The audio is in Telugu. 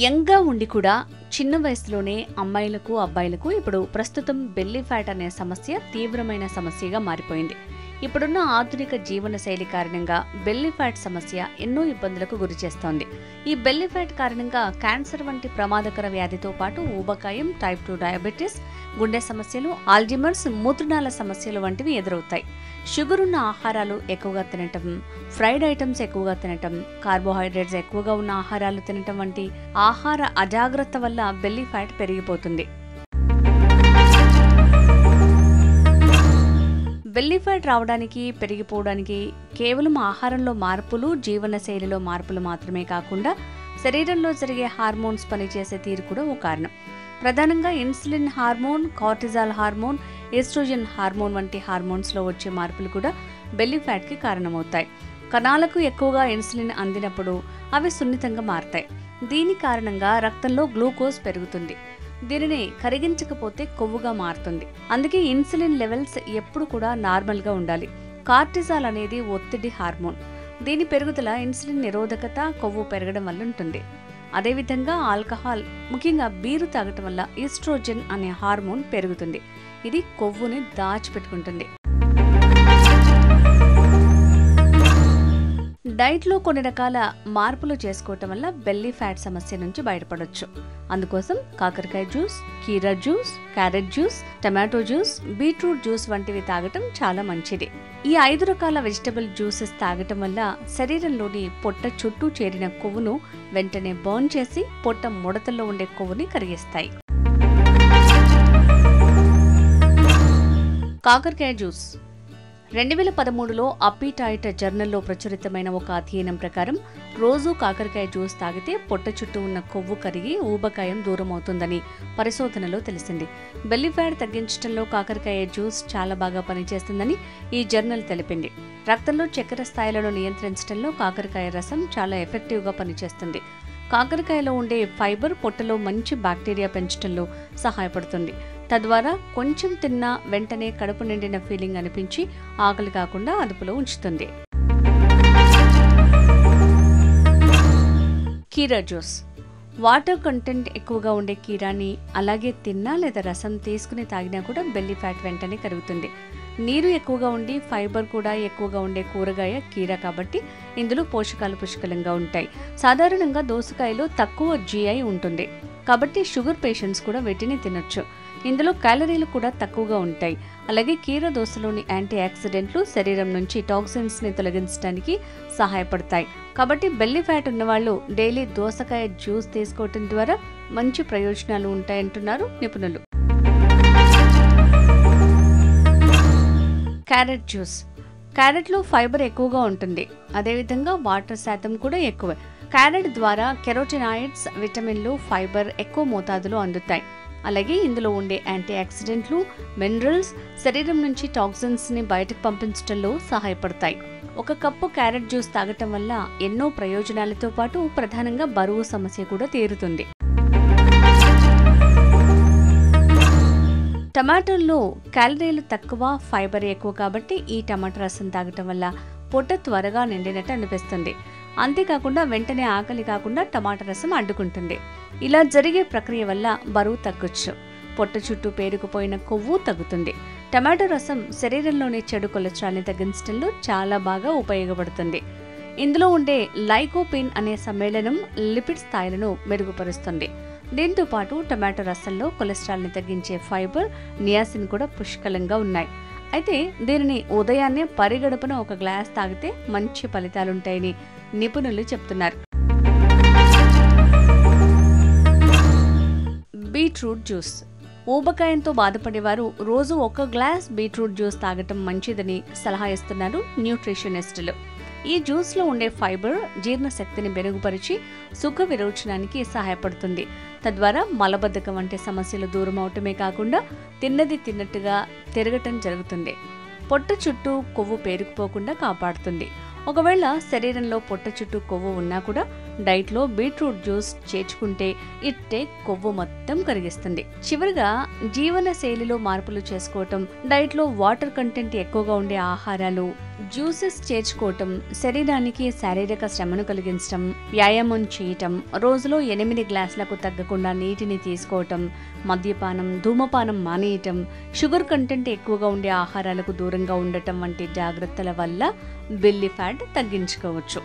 యంగ్గా ఉండి కూడా చిన్న వయసులోనే అమ్మాయిలకు అబ్బాయిలకు ఇప్పుడు ప్రస్తుతం బెల్లీ ఫ్యాట్ అనే సమస్య తీవ్రమైన సమస్యగా మారిపోయింది. ఇప్పుడున్న ఆధునిక జీవన శైలి కారణంగా బెల్లీ ఫ్యాట్ సమస్య ఎన్నో ఇబ్బందులకు గురి చేస్తోంది. ఈ బెల్లీ ఫ్యాట్ కారణంగా క్యాన్సర్ వంటి ప్రమాదకర వ్యాధితో పాటు ఊబకాయం, టైప్ 2 డయాబెటీస్, గుండె సమస్యలు, ఆల్జిమర్స్, మూత్రనాళ సమస్యలు వంటివి ఎదురవుతాయి. షుగర్ ఉన్న ఆహారాలు ఎక్కువగా తినటం, ఫ్రైడ్ ఐటమ్స్ ఎక్కువగా తినటం, కార్బోహైడ్రేట్స్ ఎక్కువగా ఉన్న ఆహారాలు తినటం వంటి ఆహార అజాగ్రత్త వల్ల బెల్లీ ఫ్యాట్ పెరిగిపోతుంది. బెల్లీ ఫ్యాట్ రావడానికి, పెరిగిపోవడానికి కేవలం ఆహారంలో మార్పులు, జీవనశైలిలో మార్పులు మాత్రమే కాకుండా శరీరంలో జరిగే హార్మోన్స్ పనిచేసే తీరు కూడా ఓ కారణం. ప్రధానంగా insulin hormone, cortisol hormone, oestrogen hormone వంటి హార్మోన్స్లో వచ్చే మార్పులు కూడా బెల్లీ ఫ్యాట్కి కారణమవుతాయి. కణాలకు ఎక్కువగా ఇన్సులిన్ అందినప్పుడు అవి సున్నితంగా మారతాయి. దీని కారణంగా రక్తంలో గ్లూకోజ్ పెరుగుతుంది. దీనిని కరిగించకపోతే కొవ్వుగా మారుతుంది. అందుకే ఇన్సులిన్ లెవెల్స్ ఎప్పుడు కూడా నార్మల్గా ఉండాలి. కార్టిజాల్ అనేది ఒత్తిడి హార్మోన్. దీని పెరుగుదల ఇన్సులిన్ నిరోధకత, కొవ్వు పెరగడం వల్ల ఉంటుంది. అదేవిధంగా ఆల్కహాల్, ముఖ్యంగా బీరు తాగటం వల్ల ఈస్ట్రోజన్ అనే హార్మోన్ పెరుగుతుంది. ఇది కొవ్వుని దాచిపెట్టుకుంటుంది. డైట్లో కొన్ని రకాల మార్పులు చేసుకోవటం వల్ల బెల్లీ ఫ్యాట్ సమస్య నుంచి బయటపడొచ్చు. అందుకోసం కాకరకాయ జ్యూస్, కీరా juice, carrot juice, tomato juice, beetroot juice వంటివి తాగటం చాలా మంచిది. ఈ 5 రకాల వెజిటబుల్ జ్యూసెస్ తాగటం వల్ల శరీరంలోని పొట్ట చుట్టూ చేరిన కొవ్వును వెంటనే బర్న్ చేసి పొట్ట ముడతల్లో ఉండే కొవ్వుని కరిగిస్తాయి. కాకరకాయ జ్యూస్ 2013లో అప్పీటైట్ జర్నల్లో ప్రచురితమైన ఒక అధ్యయనం ప్రకారం రోజు కాకరకాయ జ్యూస్ తాగితే పొట్ట చుట్టూ ఉన్న కొవ్వు కరిగి ఊబకాయం దూరం అవుతుందని పరిశోధనలో తెలిసింది. బెల్లీ ఫ్యాట్ తగ్గించడంలో కాకరకాయ జ్యూస్ చాలా బాగా పనిచేస్తుందని ఈ జర్నల్ తెలిపింది. రక్తంలో చక్కెర స్థాయిలను నియంత్రించడంలో కాకరకాయ రసం చాలా ఎఫెక్టివ్గా పనిచేస్తుంది. కాకరకాయలో ఉండే ఫైబర్ పొట్టలో మంచి బ్యాక్టీరియా పెంచడంలో సహాయపడుతుంది. తద్వారా కొంచెం తిన్నా వెంటనే కడుపు నిండిన ఫీలింగ్ అనిపించి ఆకలి కాకుండా అదుపులో ఉంచుతుంది. కీరా జ్యూస్ వాటర్ కంటెంట్ ఎక్కువగా ఉండే కీరాని అలాగే తిన్నా లేదా రసం తీసుకుని తాగినా కూడా బెల్లీ ఫ్యాట్ వెంటనే కరుగుతుంది. నీరు ఎక్కువగా ఉండి ఫైబర్ కూడా ఎక్కువగా ఉండే కూరగాయ కీరా కాబట్టి ఇందులో పోషకాలు పుష్కలంగా ఉంటాయి. సాధారణంగా దోసకాయలో తక్కువ GI ఉంటుంది కాబట్టి షుగర్ పేషెంట్స్ కూడా వీటిని తినొచ్చు. ఇందులో క్యాలరీలు కూడా తక్కువగా ఉంటాయి. అలాగే కీర దోసలోని యాంటీ ఆక్సిడెంట్లు శరీరం నుంచి టాక్సిన్స్ ని తొలగించడానికి సహాయపడతాయి. కాబట్టి బెల్లీ ఫ్యాట్ ఉన్నవాళ్ళు డైలీ దోసకాయ జ్యూస్ తీసుకోవటం ద్వారా మంచి ప్రయోజనాలు ఉంటాయంటున్నారు నిపుణులు. క్యారెట్ జ్యూస్ క్యారెట్లో ఫైబర్ ఎక్కువగా ఉంటుంది. అదేవిధంగా వాటర్ శాతం కూడా ఎక్కువే. క్యారెట్ ద్వారా కెరోటినాయిడ్స్, విటమిన్లు, ఫైబర్ ఎక్కువ మోతాదులో అందుతాయి. అలాగే ఇందులో ఉండే యాంటీ ఆక్సిడెంట్లు, మినరల్స్ శరీరం నుంచి టాక్సిన్స్ ని బయటకు పంపించడంలో సహాయపడతాయి. 1 కప్పు క్యారెట్ జ్యూస్ తాగటం వల్ల ఎన్నో ప్రయోజనాలతో పాటు ప్రధానంగా బరువు సమస్య కూడా తీరుతుంది. టమాటోల్లో క్యాలరీలు తక్కువ, ఫైబర్ ఎక్కువ కాబట్టి ఈ టమాటా రసం తాగటం వల్ల పొట్ట త్వరగా నిండినట్టు అనిపిస్తుంది. అంతేకాకుండా వెంటనే ఆకలి కాకుండా టమాటా రసం అడ్డుకుంటుంది. ఇలా జరిగే ప్రక్రియ వల్ల బరువు తగ్గొచ్చు. పొట్ట చుట్టూ పేరుకుపోయిన కొవ్వు తగ్గుతుంది. టమాటో రసం శరీరంలోని చెడు కొలెస్ట్రాల్ని తగ్గించడంలో చాలా బాగా ఉపయోగపడుతుంది. ఇందులో ఉండే లైకోపీన్ అనే సమ్మేళనం లిపిడ్ స్థాయిలను మెరుగుపరుస్తుంది. దీంతో పాటు టమాటో రసంలో కొలెస్ట్రాల్ని తగ్గించే ఫైబర్, నియాసిన్ కూడా పుష్కలంగా ఉన్నాయి. అయితే దీనిని ఉదయాన్నే పరిగడుపున 1 గ్లాస్ తాగితే మంచి ఫలితాలుంటాయని నిపుణులు చెప్తున్నారు. బీట్రూట్ జ్యూస్ ఊబకాయంతో బాధపడేవారు రోజు 1 గ్లాస్ బీట్రూట్ జ్యూస్ తాగటం మంచిదని సలహా ఇస్తున్నారు న్యూట్రిషనిస్టులు. ఈ జ్యూస్లో ఉండే ఫైబర్ జీర్ణశక్తిని మెరుగుపరిచి సుఖ విరోచనానికి సహాయపడుతుంది. తద్వారా మలబద్ధకం వంటి సమస్యలు దూరం అవటమే కాకుండా తిన్నది తిన్నట్టుగా తిరగటం జరుగుతుంది. పొట్ట చుట్టూ కొవ్వు పేరుకుపోకుండా కాపాడుతుంది. ఒకవేళ శరీరంలో పొట్ట చుట్టూ కొవ్వు ఉన్నా కూడా డైట్లో బీట్రూట్ జ్యూస్ చేర్చుకుంటే ఇట్టే కొవ్వు మొత్తం కరిగిస్తుంది. చివరిగా జీవన శైలిలో మార్పులు చేసుకోవటం, డైట్లో వాటర్ కంటెంట్ ఎక్కువగా ఉండే ఆహారాలు, జ్యూసెస్ చేర్చుకోవటం, శరీరానికి శారీరక శ్రమను కలిగించటం, వ్యాయామం చేయటం, రోజులో 8 గ్లాసులకు తగ్గకుండా నీటిని తీసుకోవటం, మద్యపానం, ధూమపానం మానేయటం, షుగర్ కంటెంట్ ఎక్కువగా ఉండే ఆహారాలకు దూరంగా ఉండటం వంటి జాగ్రత్తల వల్ల బెల్లీ ఫ్యాట్ తగ్గించుకోవచ్చు.